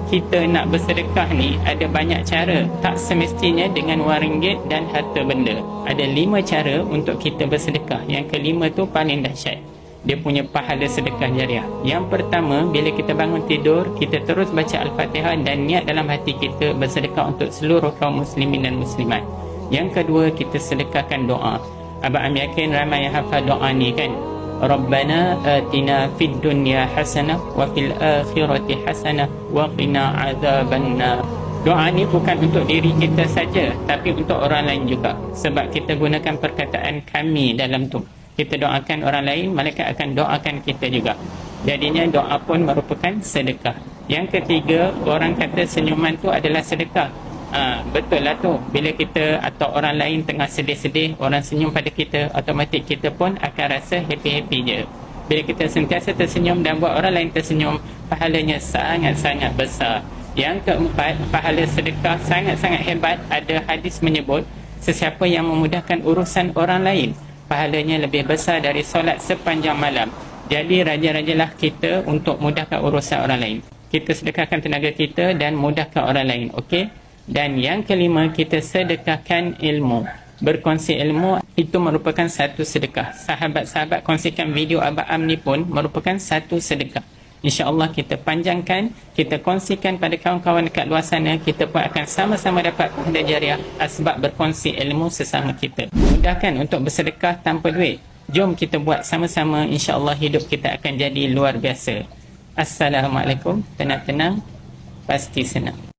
kita nak bersedekah ni ada banyak cara. Tak semestinya dengan wang ringgit dan harta benda. Ada 5 cara untuk kita bersedekah. Yang kelima tu paling dahsyat. Dia punya pahala sedekah jariah. Yang pertama, bila kita bangun tidur, kita terus baca Al-Fatihah dan niat dalam hati kita bersedekah untuk seluruh kaum muslimin dan muslimat. Yang kedua, kita sedekahkan doa. Abang Am yakin ramai yang hafal doa ni kan? Rabbana atina fid dunya hasanah wa fil akhirati hasanah wa qina azabannar. Doa ni bukan untuk diri kita saja, tapi untuk orang lain juga. Sebab kita gunakan perkataan kami dalam tu. Kita doakan orang lain, malaikat akan doakan kita juga. Jadinya doa pun merupakan sedekah. Yang ketiga, orang kata senyuman tu adalah sedekah. Betul lah tu. Bila kita atau orang lain tengah sedih-sedih, orang senyum pada kita, otomatik kita pun akan rasa happy-happy je. Bila kita sentiasa tersenyum dan buat orang lain tersenyum, pahalanya sangat-sangat besar. Yang keempat, pahala sedekah sangat-sangat hebat. Ada hadis menyebut, sesiapa yang memudahkan urusan orang lain, pahalanya lebih besar dari solat sepanjang malam. Jadi rajin-rajinlah kita untuk mudahkan urusan orang lain. Kita sedekahkan tenaga kita dan mudahkan orang lain. Okey? Dan yang kelima, kita sedekahkan ilmu. Berkongsi ilmu itu merupakan satu sedekah. Sahabat-sahabat kongsikan video Abang Am ni pun merupakan satu sedekah. InsyaAllah kita panjangkan, kita kongsikan pada kawan-kawan dekat luar sana. Kita pun akan sama-sama dapat pahala jariah sebab berkongsi ilmu sesama kita. Mudahkan untuk bersedekah tanpa duit. Jom kita buat sama-sama. InsyaAllah hidup kita akan jadi luar biasa. Assalamualaikum. Tenang-tenang, pasti senang.